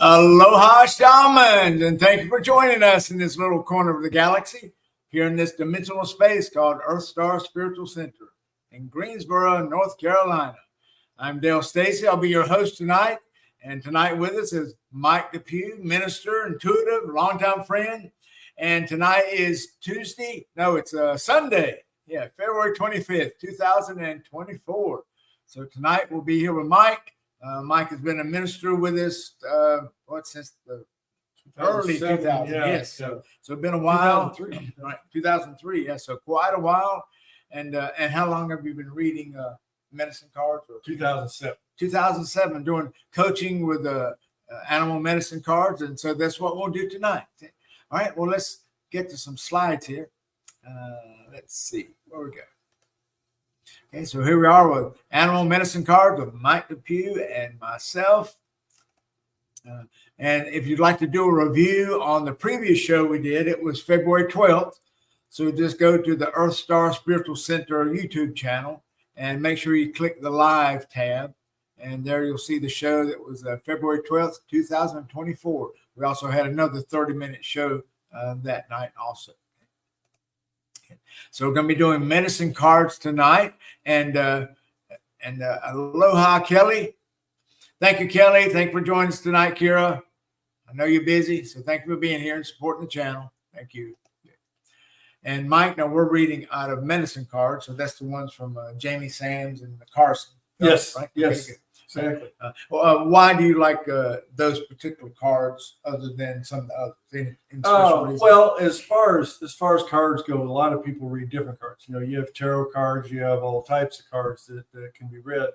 Aloha, Shaman, and thank you for joining us in this little corner of the galaxy here in this dimensional space called EarthStar Spiritual Center in Greensboro, North Carolina. I'm Dale Stacy. I'll be your host tonight, and tonight with us is Mike DePuew, minister, intuitive, longtime friend. And tonight is Tuesday. No, it's Sunday. Yeah, February 25th, 2024. So tonight we'll be here with Mike. Mike has been a minister with us, since the early 2000s. Yeah, yes, so it's been a while. 2003. Right, 2003. Yeah, so quite a while. And how long have you been reading medicine cards? 2007. 2007, doing coaching with animal medicine cards, and so that's what we'll do tonight. All right. Well, let's get to some slides here. Let's see where we go. Okay, so here we are with animal medicine cards with Mike DePuew and myself. And if you'd like to do a review on the previous show we did, it was February 12th. So just go to the EarthStar Spiritual Center YouTube channel and make sure you click the live tab. And there you'll see the show that was February 12th, 2024. We also had another 30-minute show that night also. So we're going to be doing medicine cards tonight, and aloha, Kelly. Thank you, Kelly. Thank you for joining us tonight, Kira. I know you're busy, so thank you for being here and supporting the channel. Thank you. And Mike, now we're reading out of medicine cards, so that's the ones from Jamie Sams and Carson. Yes, right? yes. Okay, Exactly. Why do you like those particular cards other than some of the others? Well, as far as cards go, a lot of people read different cards. You know, you have tarot cards, you have all types of cards that can be read.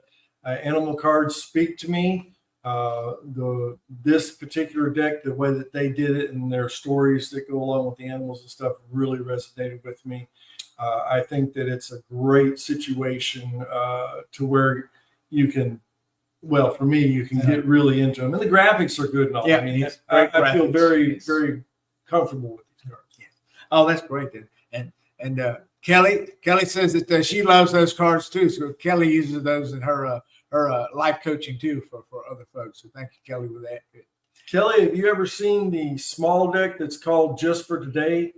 Animal cards speak to me. This particular deck, the way that they did it and their stories that go along with the animals and stuff, really resonated with me. I think that it's a great situation to where you can. Well, for me, you can get really into them, and the graphics are good and all. Yeah, I mean, I feel very comfortable with these cards. Yeah. Oh, that's great then. And Kelly says that she loves those cards too. So Kelly uses those in her life coaching too for other folks. So thank you, Kelly, for that. Good. Kelly, have you ever seen the small deck that's called Just for Today?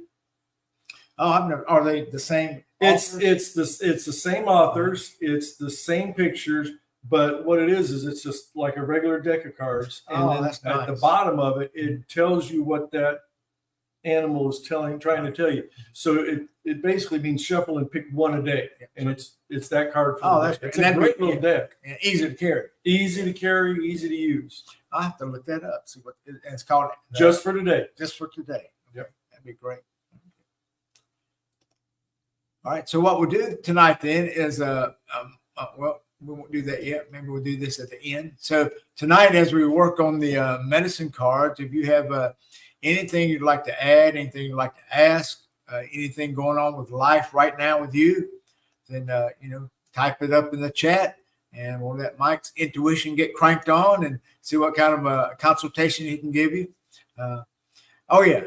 Oh, I've never. Are they the same? It's the same authors. It's the same pictures. But what it is it's just like a regular deck of cards. And then that's nice. At the bottom of it, it tells you what that animal is trying to tell you. So it basically means shuffle and pick one a day. And it's that card for the day. It's a great little deck. And easy to carry. Easy to carry, easy to use. I'll have to look that up. See what it's called. Just for today. Just for today. Yep. That'd be great. All right. So what we'll do tonight then is we won't do that yet. Maybe we'll do this at the end. So tonight, as we work on the medicine cards, if you have anything you'd like to add, anything you'd like to ask, anything going on with life right now with you, then, type it up in the chat, and we'll let Mike's intuition get cranked on and see what kind of a consultation he can give you. Oh, yeah.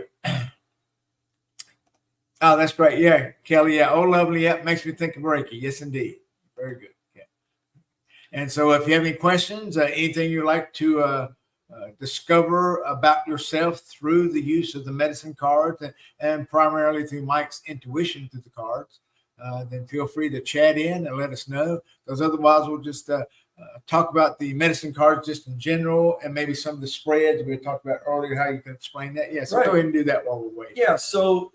Oh, that's great. Yeah, Kelly. Yeah. Oh, lovely. Yeah. Makes me think of Reiki. Yes, indeed. Very good. And so if you have any questions, anything you'd like to discover about yourself through the use of the medicine cards and primarily through Mike's intuition through the cards, then feel free to chat in and let us know. Because otherwise, we'll just talk about the medicine cards just in general and maybe some of the spreads we talked about earlier, how you can explain that. Yeah, so Go ahead and do that while we're waiting. Yeah, so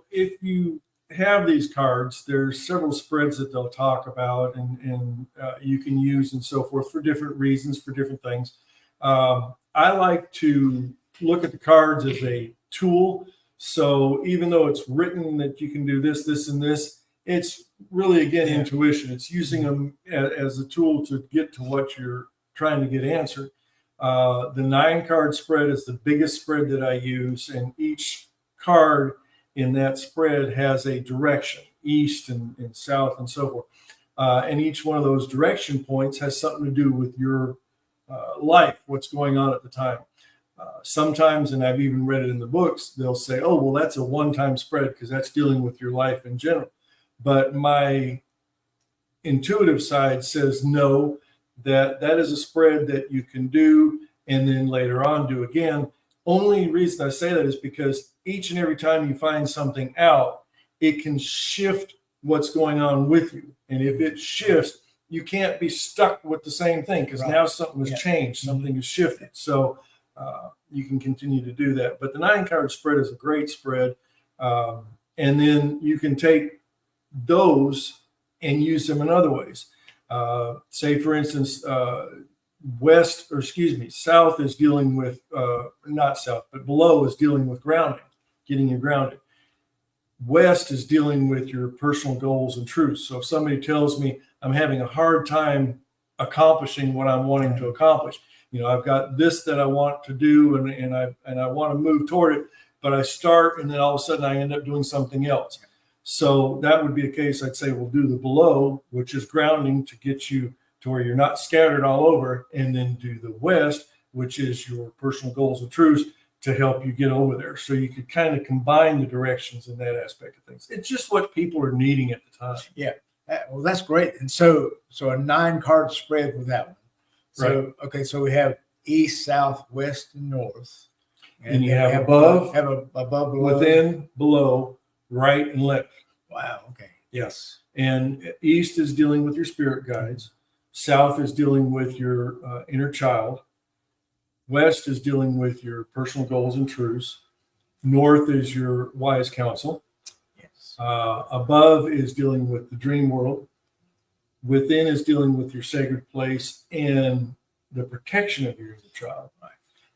if you have these cards, there's several spreads that they'll talk about and you can use and so forth for different reasons, for different things. I like to look at the cards as a tool. So even though it's written that you can do this, this, and this, it's really, again, intuition. It's using them as a tool to get to what you're trying to get answered. The 9-card spread is the biggest spread that I use, and each card in that spread has a direction, east and south and so forth. And each one of those direction points has something to do with your life, what's going on at the time. Sometimes, and I've even read it in the books, they'll say, oh, well, that's a one-time spread because that's dealing with your life in general. But my intuitive side says no, that is a spread that you can do and then later on do again. Only reason I say that is because each and every time you find something out, it can shift what's going on with you. And if it shifts, you can't be stuck with the same thing, because now something has changed, something has shifted. So you can continue to do that. But the 9-card spread is a great spread. And then you can take those and use them in other ways. Say, for instance, south is dealing with, not south, but below is dealing with grounding, getting you grounded. West is dealing with your personal goals and truths. So if somebody tells me I'm having a hard time accomplishing what I'm wanting to accomplish, I've got this that I want to do, and I want to move toward it, but I start and then all of a sudden I end up doing something else. So that would be a case I'd say we'll do the below, which is grounding to get you to where you're not scattered all over, and then do the west, which is your personal goals and truths, to help you get over there. So you could kind of combine the directions in that aspect of things. It's just what people are needing at the time. Yeah. Well, that's great. And so a 9-card spread with that one. So, Right. Okay. So we have east, south, west, and north. And you have above, above, below. within, below, right, and left. Wow. Okay. Yes. And east is dealing with your spirit guides. South is dealing with your inner child. West is dealing with your personal goals and truths. North is your wise counsel. Yes. Above is dealing with the dream world. Within is dealing with your sacred place and the protection of your inner child. Right.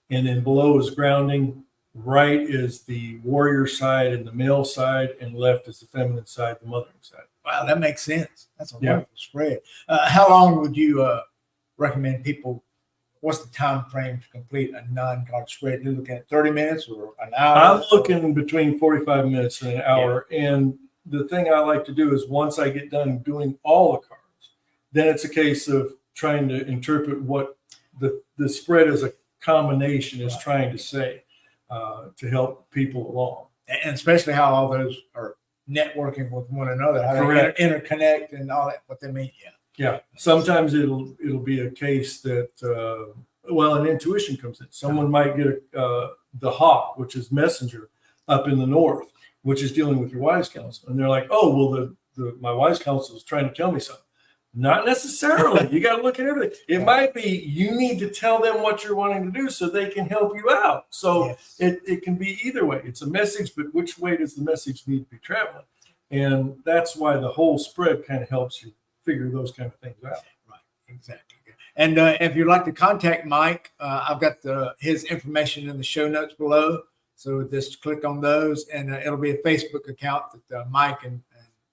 And then below is grounding. Right is the warrior side and the male side, and left is the feminine side, the mothering side. Wow, that makes sense. That's a wonderful spread. How long would you recommend people? What's the time frame to complete a 9-card spread? You're looking at 30 minutes or an hour? I'm looking between 45 minutes and an hour. Yeah. And the thing I like to do is, once I get done doing all the cards, then it's a case of trying to interpret what the spread as a combination is trying to say, to help people along. And especially how all those are networking with one another, how Correct. They interconnect and all that, what they mean. Yeah. Yeah. Sometimes it'll be a case that, an intuition comes in. Someone might get the hawk, which is messenger, up in the north, which is dealing with your wise counsel. And they're like, oh, well, my wise counsel is trying to tell me something. Not necessarily. You got to look at everything. It might be you need to tell them what you're wanting to do so they can help you out. So it can be either way. It's a message, but which way does the message need to be traveling? And that's why the whole spread kind of helps you figure those kind of things out. Right. Exactly. And if you'd like to contact Mike, I've got his information in the show notes below. So just click on those, and it'll be a Facebook account that Mike and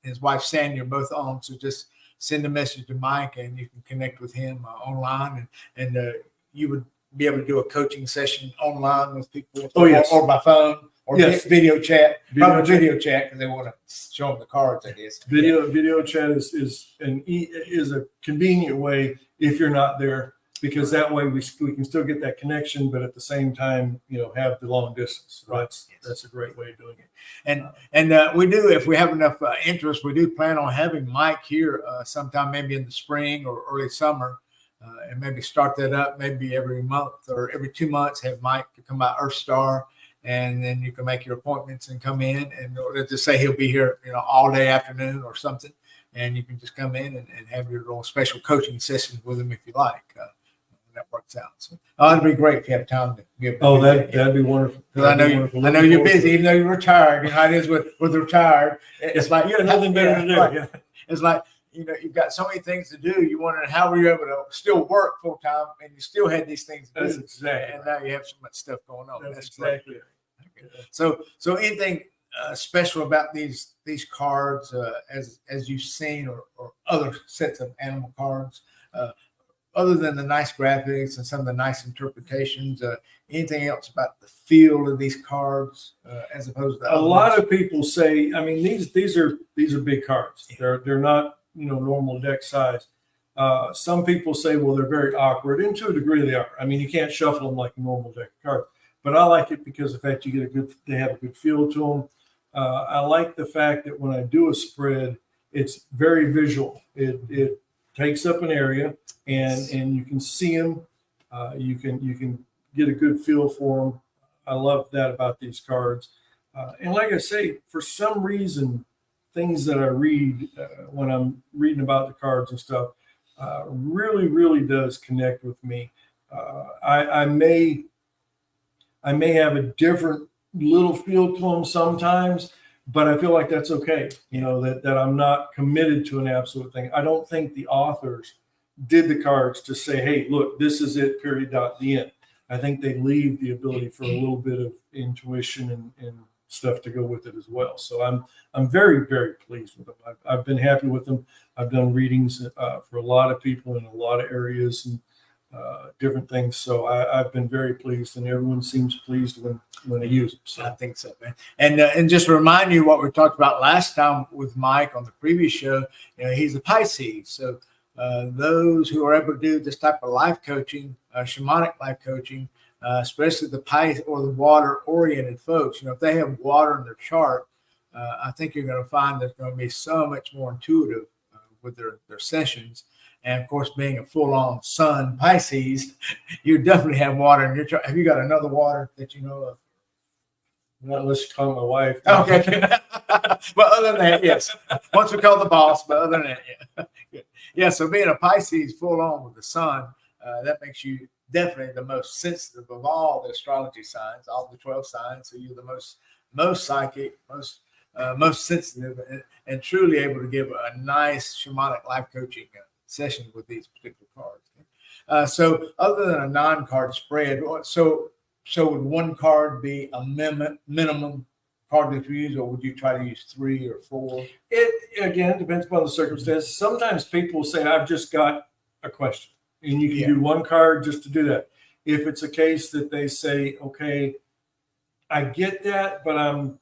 his wife Sandy are both on. So just send a message to Mike, and you can connect with him online, and you would be able to do a coaching session online with people, or by phone, or video chat. Probably video chat, because they want to show them the cards, I guess. Video chat is a convenient way if you're not there, because that way we can still get that connection, but at the same time, have the long distance. So that's a great way of doing it. And we do, if we have enough interest, we do plan on having Mike here sometime, maybe in the spring or early summer, and maybe start that up maybe every month or every 2 months. Have Mike to come by EarthStar, and then you can make your appointments and come in, and let's just say he'll be here, all day afternoon or something, and you can just come in and have your little special coaching sessions with him if you like. That works out. So it'd be great if you have time to give. That'd be wonderful. I know you're busy, even though you're retired. How it is with retired. It's like you got nothing better to do. Right. Yeah. It's like you've got so many things to do. You wonder how were you able to still work full time, and you still had these things to do. That's exactly. And now you have so much stuff going on. That's exactly. Okay. So anything special about these cards as you've seen, or other sets of animal cards? Other than the nice graphics and some of the nice interpretations, anything else about the feel of these cards as opposed to a lot of people say? I mean, these are big cards. Yeah. They're not normal deck size. Some people say, well, they're very awkward, and to a degree they are. I mean, you can't shuffle them like a normal deck of cards. But I like it because of the fact they have a good feel to them. I like the fact that when I do a spread, it's very visual. It takes up an area, and you can see them. You can get a good feel for them. I love that about these cards. And like I say, for some reason, things that I read when I'm reading about the cards and stuff really, really does connect with me. I may have a different little feel to them sometimes, but I feel like that's okay. That I'm not committed to an absolute thing. I don't think the authors did the cards to say, hey, look, this is it, period, dot, the end. I think they leave the ability for a little bit of intuition and stuff to go with it as well. So I'm very, very pleased with them. I've been happy with them. I've done readings for a lot of people in a lot of areas and different things. So I've been very pleased, and everyone seems pleased when they use them. So I think so, man. And just to remind you what we talked about last time with Mike on the previous show, he's a Pisces. So those who are able to do this type of life coaching, shamanic life coaching, especially the Pisces or the water-oriented folks, if they have water in their chart, I think you're going to find there's going to be so much more intuitive with their sessions. And of course, being a full-on sun Pisces, you definitely have water in your chart. Have you got another water that you know of? Not unless you call my wife. Okay. But other than that, yes. Once we call the boss, but other than that, yeah. Good. Yeah, so being a Pisces full-on with the sun, that makes you definitely the most sensitive of all the astrology signs, all the 12 signs. So you're the most psychic, most sensitive, and truly able to give a nice shamanic life coaching session with these particular cards. So other than a non-card spread, so would one card be a minimum card that you use, or would you try to use 3 or 4? It again depends upon the circumstances. Sometimes people will say, I've just got a question, and you can do one card just to do that. If it's a case that they say, okay, I get that, but I'm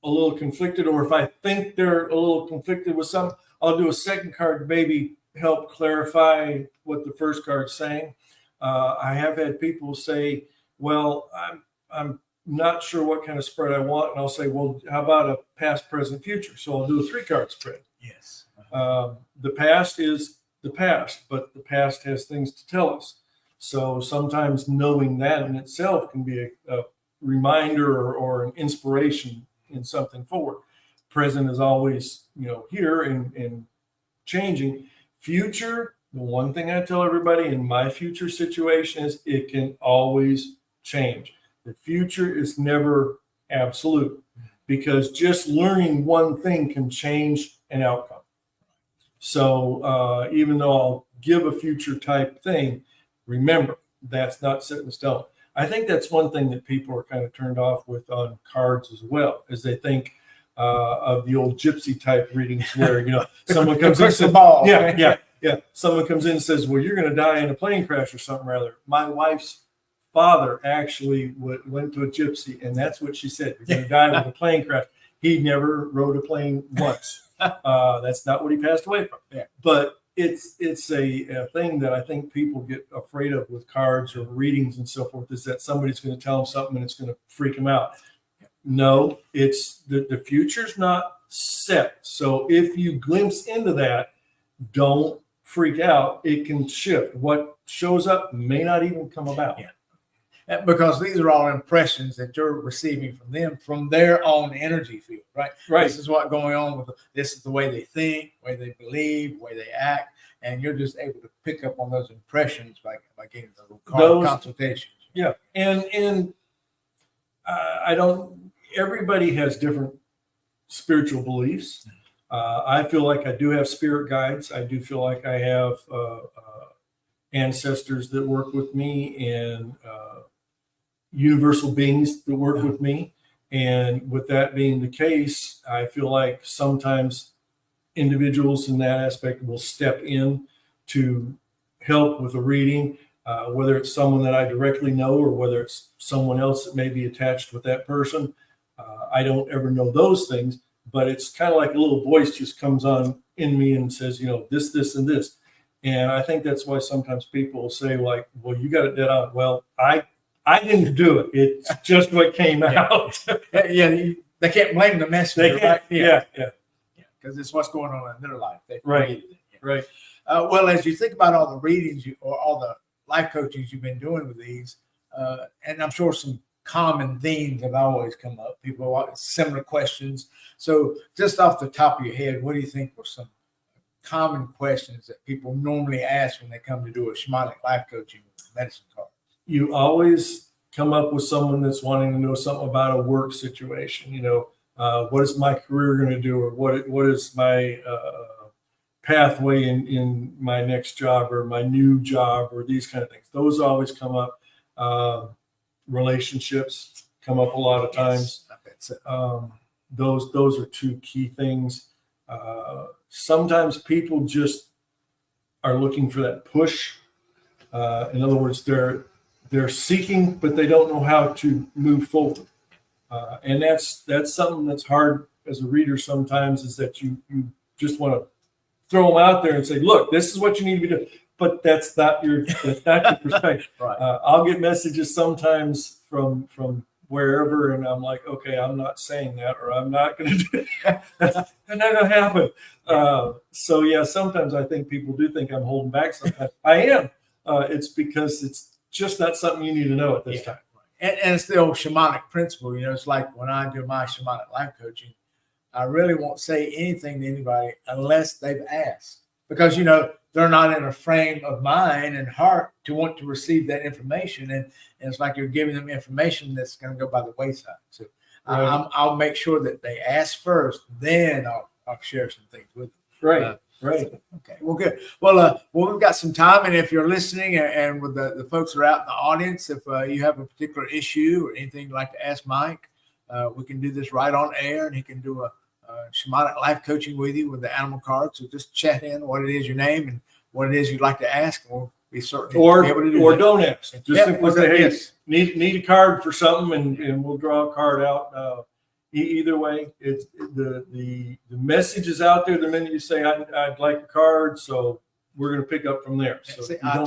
a little conflicted, or if I think they're a little conflicted with something, I'll do a second card, maybe help clarify what the first card's saying. I have had people say, well, I'm not sure what kind of spread I want. And I'll say, well, how about a past, present, future? So I'll do a 3-card spread. Yes. The past is the past, but the past has things to tell us. So sometimes knowing that in itself can be a reminder or an inspiration in something forward. Present is always, here and changing. Future, the one thing I tell everybody in my future situation is it can always change. The future is never absolute, because just learning one thing can change an outcome. So even though I'll give a future type thing, remember, that's not set in stone. I think that's one thing that people are kind of turned off with on cards as well, is they think of the old gypsy type readings where, someone comes in and says, yeah. Someone comes in and says, well, you're going to die in a plane crash or something rather. My wife's father actually went to a gypsy, and that's what she said. You're going to die with a plane crash. He never rode a plane once. That's not what he passed away from. Yeah. But it's a thing that I think people get afraid of with cards or readings and so forth, is that somebody's going to tell them something and it's going to freak them out. No, it's the future's not set. So if you glimpse into that, don't freak out. It can shift. What shows up may not even come about. Yeah. Because these are all impressions that you're receiving from them, from their own energy field, right? Right. This is what's going on with this is the way they think, the way they believe, the way they act, and you're just able to pick up on those impressions by getting the card consultations. Yeah, and I don't. Everybody has different spiritual beliefs. I feel like I do have spirit guides. I do feel like I have ancestors that work with me, and universal beings that work with me. And with that being the case, I feel like sometimes individuals in that aspect will step in to help with a reading, whether it's someone that I directly know or whether it's someone else that may be attached with that person. I don't ever know those things, but it's kind of like a little voice just comes on in me and says, this, this, and this. And I think that's why sometimes people will say, like, well, you got it dead on. Well, I didn't do it. It's just what came out. They can't blame the messenger. Right? Yeah. Because it's what's going on in their life. They right. Well, as you think about all the readings or all the life coachings you've been doing with these, and I'm sure some common themes have always come up. People have similar questions. So just off the top of your head, what do you think were some common questions that people normally ask when they come to do a shamanic life coaching with medicine card? You always come up with someone that's wanting to know something about a work situation. What is my career going to do, or what is my pathway in my next job or my new job, or these kind of things. Those always come up. Relationships come up a lot of times. Yes. Those are two key things. Sometimes people just are looking for that push. In other words, they're seeking, but they don't know how to move forward. And that's something that's hard as a reader sometimes, is that you just want to throw them out there and say, look, this is what you need to be doing. But that's not your perspective. Right. I'll get messages sometimes from wherever, and I'm like, okay, I'm not saying that, or I'm not going to do that. That's not going to happen. So yeah, sometimes I think people do think I'm holding back. Sometimes I am. It's because it's just not something you need to know at this time. And it's the old shamanic principle. It's like when I do my shamanic life coaching, I really won't say anything to anybody unless they've asked, because they're not in a frame of mind and heart to want to receive that information, and it's like you're giving them information that's going to go by the wayside. So right. I'll make sure that they ask first, then I'll share some things with them. Right. Right. Okay. Well, good. Well, we've got some time, and if you're listening, and with the folks that are out in the audience, if you have a particular issue or anything you'd like to ask Mike, we can do this right on air, and he can do a shamanic life coaching with you with the animal card. So just chat in what it is, your name, and what it is you'd like to ask, and we'll be certainly be able to do that. Don't ask. Just simply say, hey, yes. need a card for something, and we'll draw a card out. Either way, it's the message is out there the minute you say I'd like a card, so we're going to pick up from there. So see, I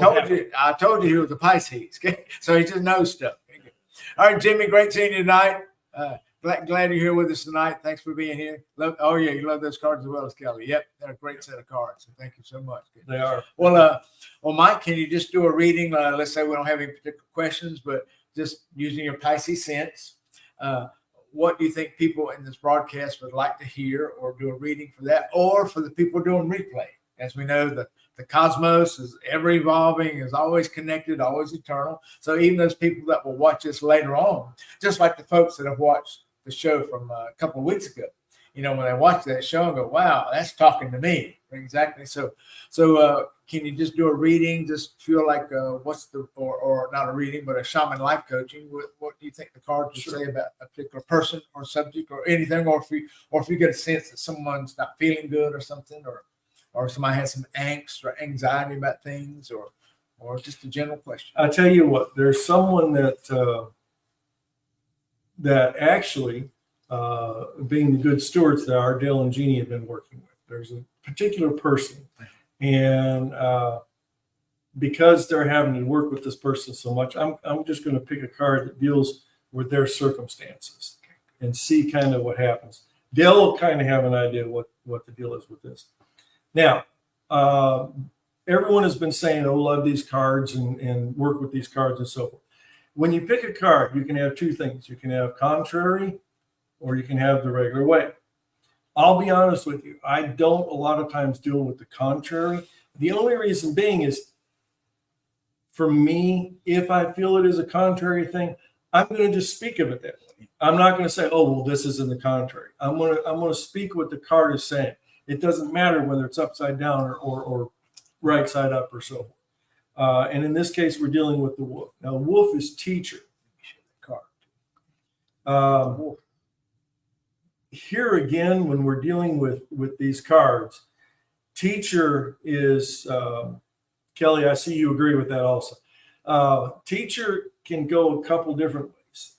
told you he was a Pisces, so he just knows stuff. All right, Jimmy, great seeing you tonight. Glad you're here with us tonight. Thanks for being here. You love those cards as well as Kelly. Yep, they're a great set of cards. So thank you so much. They are. Well, Mike, can you just do a reading? Let's say we don't have any particular questions, but just using your Pisces sense. What do you think people in this broadcast would like to hear, or do a reading for that, or for the people doing replay? As we know, the cosmos is ever evolving, is always connected, always eternal. So even those people that will watch this later on, just like the folks that have watched the show from a couple of weeks ago, when they watch that show and go, wow, that's talking to me. Exactly. So can you just do a reading? Just feel like or not a reading, but a shaman life coaching. What do you think the cards would say about a particular person or subject or anything? Or if you get a sense that someone's not feeling good or something, or somebody has some angst or anxiety about things, or just a general question. I tell you what, there's someone that actually, being the good stewards that our Dale and Jeanne have been working with, there's a particular person, and because they're having to work with this person so much, I'm just going to pick a card that deals with their circumstances and see kind of what happens. Dale will kind of have an idea what the deal is with this. Now, everyone has been saying, love these cards and work with these cards and so forth. When you pick a card, you can have two things. You can have contrary, or you can have the regular way. I'll be honest with you. I don't a lot of times deal with the contrary. The only reason being is, for me, if I feel it is a contrary thing, I'm going to just speak of it that way. I'm not going to say, this is in the contrary. I'm going to speak what the card is saying. It doesn't matter whether it's upside down or right side up or so forth. And in this case, we're dealing with the wolf. Now, wolf is teacher. Here again, when we're dealing with these cards, teacher is, Kelly, I see you agree with that also. Teacher can go a couple different ways.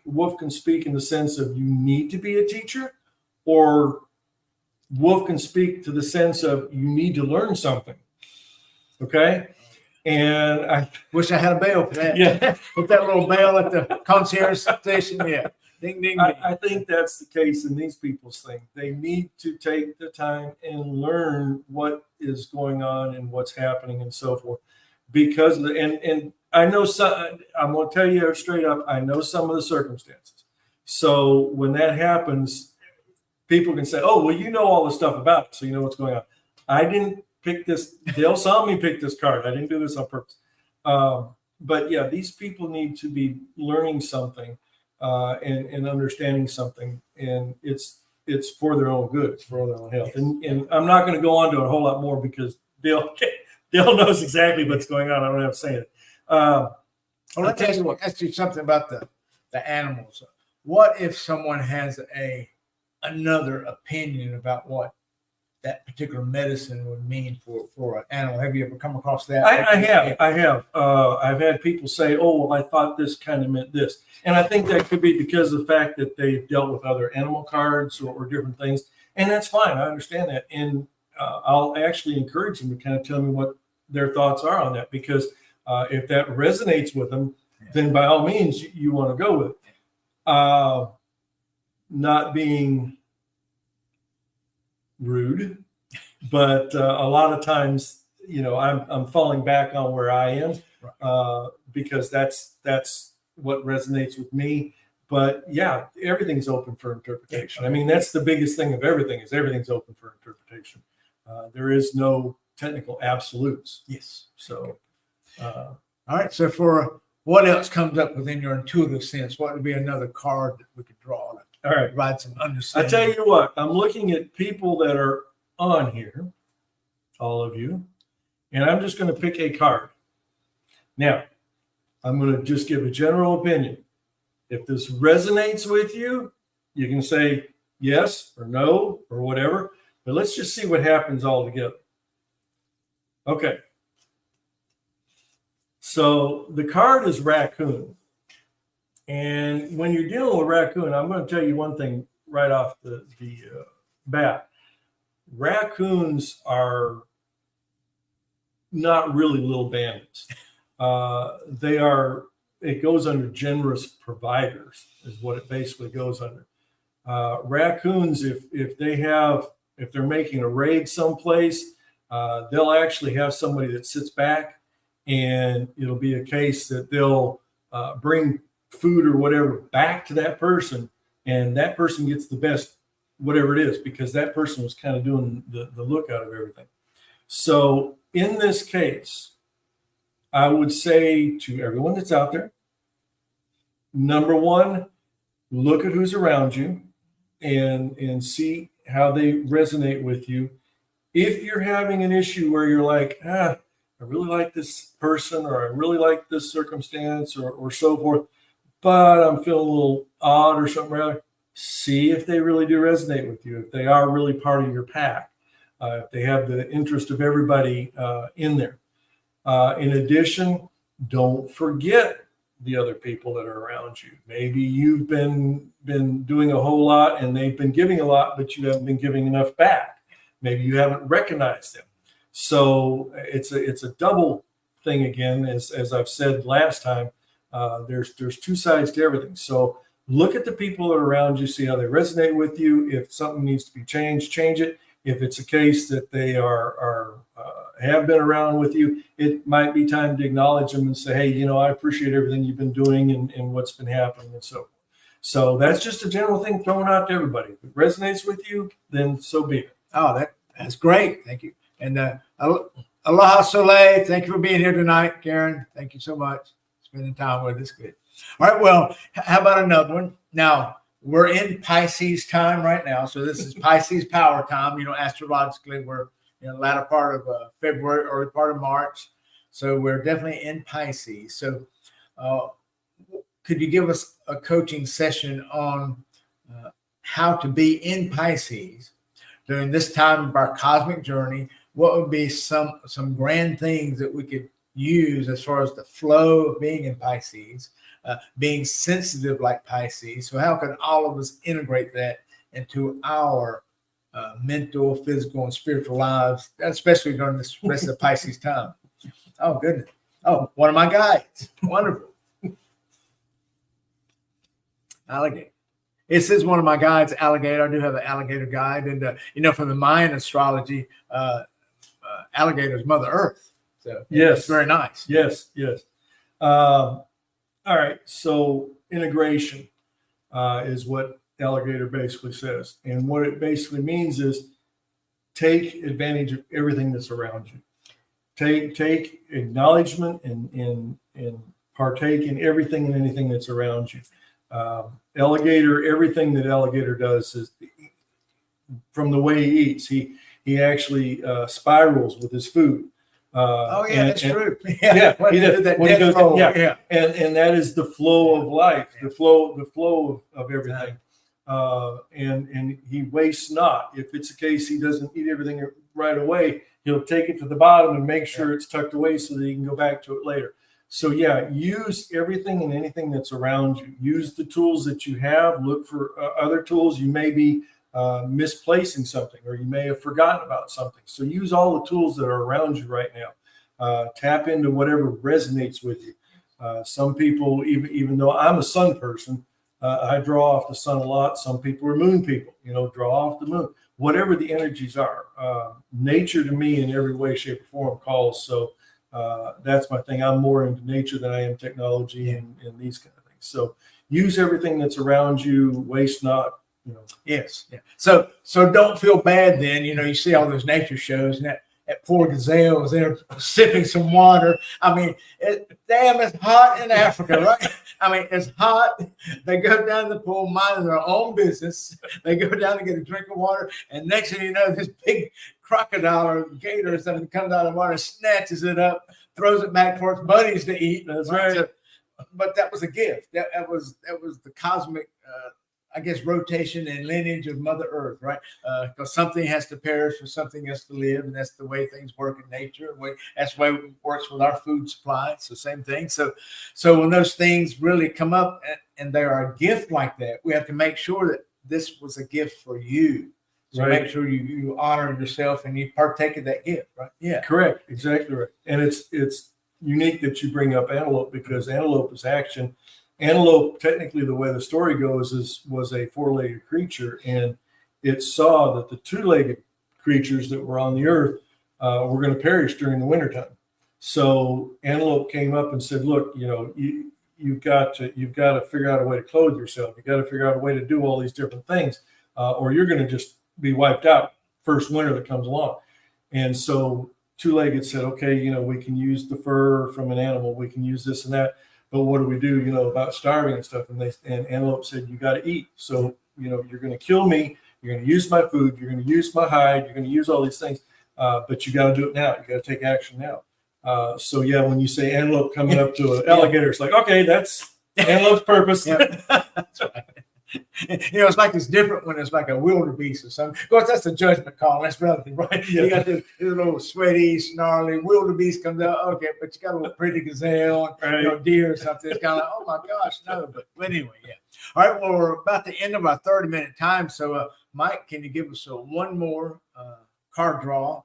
Wolf can speak in the sense of you need to be a teacher, or wolf can speak to the sense of you need to learn something. Okay. And I wish I had a bell for that. Yeah. Put that little bell at the concierge station. Yeah. Ding, ding, ding. I think that's the case in these people's thing. They need to take the time and learn what is going on and what's happening and so forth. Because and I know some. I'm going to tell you straight up. I know some of the circumstances. So when that happens, people can say, "Oh, well, you know all the stuff about it, so you know what's going on." I didn't pick this. Dale saw me pick this card. I didn't do this on purpose. But yeah, these people need to be learning something and understanding something, and it's for their own good. It's for their own health. And I'm not going to go on to a whole lot more because Dale knows exactly what's going on. I don't have to say it. Well, let's ask you something about the animals. What if someone has another opinion about what that particular medicine would mean for an animal? Have you ever come across that? I have. I've had people say, "Oh, well, I thought this kind of meant this," and I think that could be because of the fact that they've dealt with other animal cards or different things, and that's fine. I understand that, and I'll actually encourage them to kind of tell me what their thoughts are on that, because if that resonates with them, then by all means you want to go with it. Not being rude, but a lot of times, I'm falling back on where I am because that's what resonates with me. But yeah, everything's open for interpretation. I mean, that's the biggest thing of everything, is everything's open for interpretation. There is no technical absolutes. Yes. So, all right. So for what else comes up within your intuitive sense, what would be another card that we could draw to all right, provide some I understanding? tell you what, I'm looking at people that are on here, all of you, and I'm just going to pick a card. Now, I'm going to just give a general opinion. If this resonates with you, you can say yes or no or whatever, but let's just see what happens all together. Okay. So the card is raccoon. And when you're dealing with raccoon, I'm going to tell you one thing right off the bat. Raccoons are not really little bandits. It goes under generous providers is what it basically goes under. Raccoons, if they're making a raid someplace, they'll actually have somebody that sits back, and it'll be a case that they'll bring food or whatever back to that person, and that person gets the best whatever it is, because that person was kind of doing the look out of everything. So in this case, I would say to everyone that's out there, number one, look at who's around you and see how they resonate with you. If you're having an issue where you're like, I really like this person, or I really like this circumstance, or so forth, but I'm feeling a little odd or something rather, see if they really do resonate with you, if they are really part of your pack, if they have the interest of everybody in there. In addition, don't forget the other people that are around you. Maybe you've been doing a whole lot and they've been giving a lot, but you haven't been giving enough back. Maybe you haven't recognized them. So it's a double thing again, as I've said last time. There's two sides to everything. So look at the people that are around you, see how they resonate with you. If something needs to be changed, change it. If it's a case that they have been around with you, it might be time to acknowledge them and say, hey, I appreciate everything you've been doing and what's been happening and so forth. So that's just a general thing thrown out to everybody. If it resonates with you, then so be it. Oh, that's great. Thank you. And Aloha Soleil, thank you for being here tonight. Karen, thank you so much. Spending time with us. Good. All right. Well, how about another one? Now, we're in Pisces time right now. So this is Pisces power time. Astrologically, we're in the latter part of February, early part of March. So we're definitely in Pisces. So could you give us a coaching session on how to be in Pisces during this time of our cosmic journey? What would be some grand things that we could use as far as the flow of being in Pisces, being sensitive like Pisces? So how can all of us integrate that into our mental, physical, and spiritual lives, especially during this rest of Pisces time? Oh, goodness. Oh, one of my guides. Wonderful. Alligator. It says one of my guides, alligator. I do have an alligator guide. And, from the Mayan astrology, alligator is Mother Earth. So yes, it's very nice. Yes. All right. So integration is what alligator basically says. And what it basically means is take advantage of everything that's around you. Take acknowledgement and partake in everything and anything that's around you. Alligator, everything that alligator does is from the way he eats. He actually spirals with his food. That's true. Yeah, when he does. that When he death goes, roll, yeah, and that is the flow of life, the flow of everything. And he wastes not. If it's a case he doesn't eat everything right away, he'll take it to the bottom and make sure it's tucked away so that he can go back to it later. So yeah, use everything and anything that's around you. Use the tools that you have. Look for other tools. You may be misplacing something, or you may have forgotten about something. So use all the tools that are around you right now. Tap into whatever resonates with you. Some people, even though I'm a sun person, I draw off the sun a lot. Some people are moon people, draw off the moon. Whatever the energies are, nature to me in every way, shape, or form calls. So that's my thing. I'm more into nature than I am technology and these kind of things. So use everything that's around you. Waste not. Yes. Yeah. So don't feel bad then. You see all those nature shows, and that poor gazelle was there sipping some water. I mean, it's hot in Africa, right? I mean, it's hot. They go down to the pool, minding their own business. They go down to get a drink of water, and next thing you know, this big crocodile or gator or something comes out of the water, snatches it up, throws it back for its buddies to eat. That's right. So, but that was a gift. That was the cosmic rotation and lineage of Mother Earth, right? Because something has to perish for something else to live, and that's the way things work in nature. That's the way it works with our food supply. It's the same thing. So when those things really come up and they are a gift like that, we have to make sure that this was a gift for you. So right. Make sure you honor yourself and you partake of that gift, right? Yeah. Correct. Exactly right. And it's unique that you bring up antelope, because antelope is action. Antelope, technically, the way the story goes, was a four-legged creature, and it saw that the two-legged creatures that were on the earth were going to perish during the wintertime. So antelope came up and said, "Look, you've got to figure out a way to clothe yourself. You've got to figure out a way to do all these different things, or you're going to just be wiped out first winter that comes along." And so two-legged said, "Okay, we can use the fur from an animal. We can use this and that. But what do we do, about starving and stuff?" And antelope said, "You got to eat. So, you're going to kill me. You're going to use my food. You're going to use my hide. You're going to use all these things. But you got to do it now. You got to take action now." So yeah, when you say antelope coming up to an alligator, it's like, okay, that's antelope's purpose. That's right. It's like it's different when it's like a wildebeest or something. Of course, that's a judgment call. That's relative, right? Yeah. You got this little sweaty, snarly wildebeest comes out. Okay, but you got a little pretty gazelle, and, deer or something. It's kind of like, oh my gosh, no. But anyway, yeah. All right. Well, we're about the end of our 30-minute time. So, Mike, can you give us one more card draw,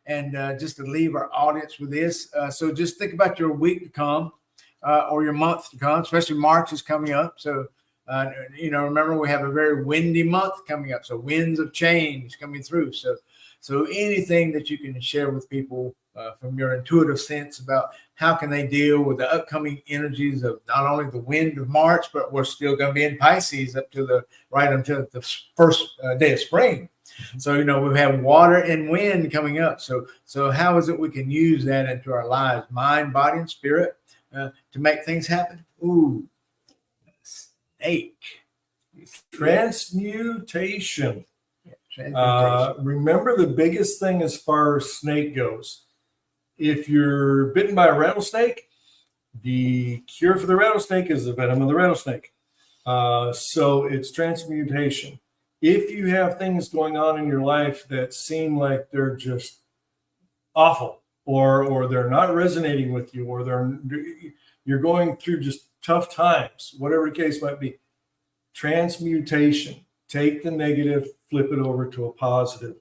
and just to leave our audience with this? So, just think about your week to come, or your month to come. Especially March is coming up. So. Remember we have a very windy month coming up, so winds of change coming through. So anything that you can share with people from your intuitive sense about how can they deal with the upcoming energies of not only the wind of March, but we're still going to be in Pisces until the first day of spring. So we have water and wind coming up. So how is it we can use that into our lives, mind, body, and spirit, to make things happen? Ooh. Transmutation. Remember, the biggest thing as far as snake goes, if you're bitten by a rattlesnake, the cure for the rattlesnake is the venom of the rattlesnake. So it's transmutation. If you have things going on in your life that seem like they're just awful, or they're not resonating with you, or you're going through just tough times, whatever the case might be, transmutation. Take the negative, flip it over to a positive.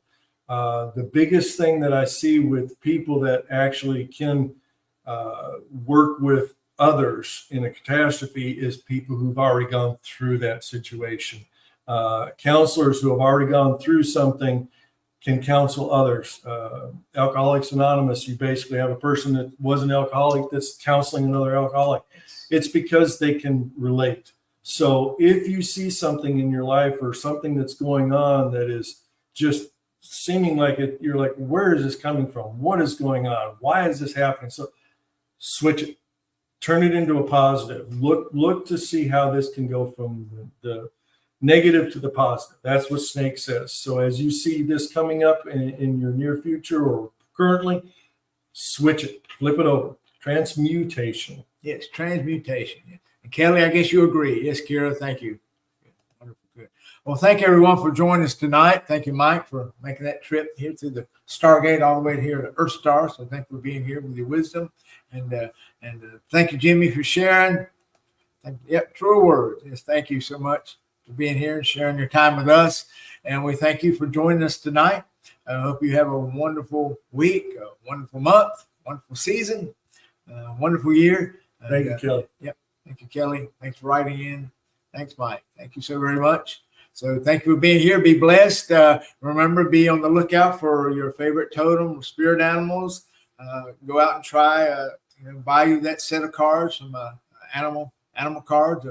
The biggest thing that I see with people that actually can work with others in a catastrophe is people who've already gone through that situation. Counselors who have already gone through something can counsel others. Alcoholics Anonymous, you basically have a person that was an alcoholic that's counseling another alcoholic. It's because they can relate. So if you see something in your life or something that's going on that is just seeming like it, you're like, where is this coming from? What is going on? Why is this happening? So switch it, turn it into a positive. Look to see how this can go from the negative to the positive. That's what Snake says. So as you see this coming up in your near future or currently, switch it, flip it over. Transmutation. Yes, transmutation. And Kelly, I guess you agree. Yes, Kira, thank you. Wonderful. Good. Well, thank everyone for joining us tonight. Thank you, Mike, for making that trip here through the Stargate all the way here to EarthStar. So thank you for being here with your wisdom. And thank you, Jimmy, for sharing. Yep, true words. Yes, thank you so much for being here and sharing your time with us. And we thank you for joining us tonight. I hope you have a wonderful week, a wonderful month, wonderful season, wonderful year. Thank you, Kelly. Yep. Thank you, Kelly. Thanks for writing in. Thanks, Mike. Thank you so very much. So thank you for being here. Be blessed. Remember, be on the lookout for your favorite totem or spirit animals. Go out and try, buy you that set of cards from animal cards.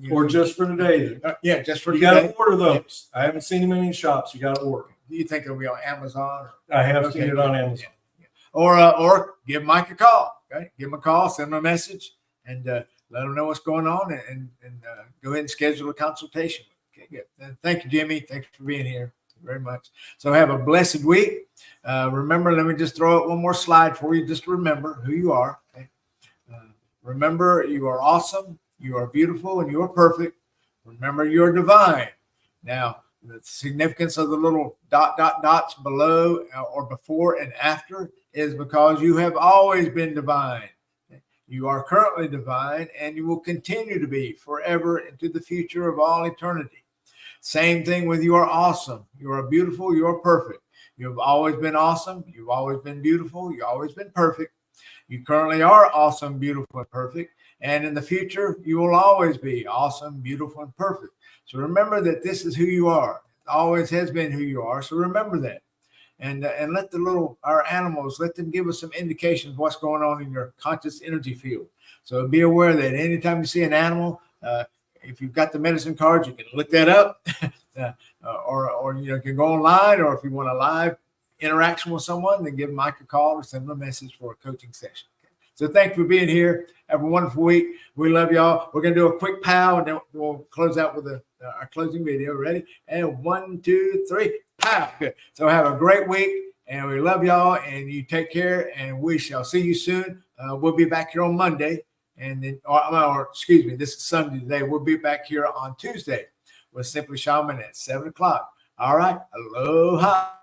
Or just for today. Yeah, just for you today. You got to order those. Yeah. I haven't seen them in any shops. You got to order. Do you think it'll be on Amazon? I have seen it on Amazon. Yeah. Or give Mike a call. Okay, give him a call, send him a message, and let them know what's going on, and go ahead and schedule a consultation. Okay, good. And thank you, Jimmy. Thanks for being here very much. So have a blessed week. Remember, let me just throw out one more slide for you. Just remember who you are. Okay? Remember, you are awesome, you are beautiful, and you are perfect. Remember, you are divine. Now, the significance of the little dots below or before and after is because you have always been divine. You are currently divine, and you will continue to be forever into the future of all eternity. Same thing with you are awesome. You are beautiful. You are perfect. You have always been awesome. You've always been beautiful. You've always been perfect. You currently are awesome, beautiful, and perfect. And in the future, you will always be awesome, beautiful, and perfect. So remember that this is who you are. It always has been who you are. So remember that. And let our animals, let them give us some indications of what's going on in your conscious energy field. So be aware that anytime you see an animal, if you've got the medicine cards, you can look that up, or you can go online, or if you want a live interaction with someone, then give Mike a call or send them a message for a coaching session. Okay? So thank you for being here. Have a wonderful week. We love y'all. We're going to do a quick pow, and then we'll close out with our closing video. Ready? And 1, 2, 3. Pow. Good. So have a great week, and we love y'all, and you take care, and we shall see you soon. We'll be back here on Monday, and then, or excuse me, this is Sunday today. We'll be back here on Tuesday with Simply Shaman at 7 o'clock. All right. Aloha.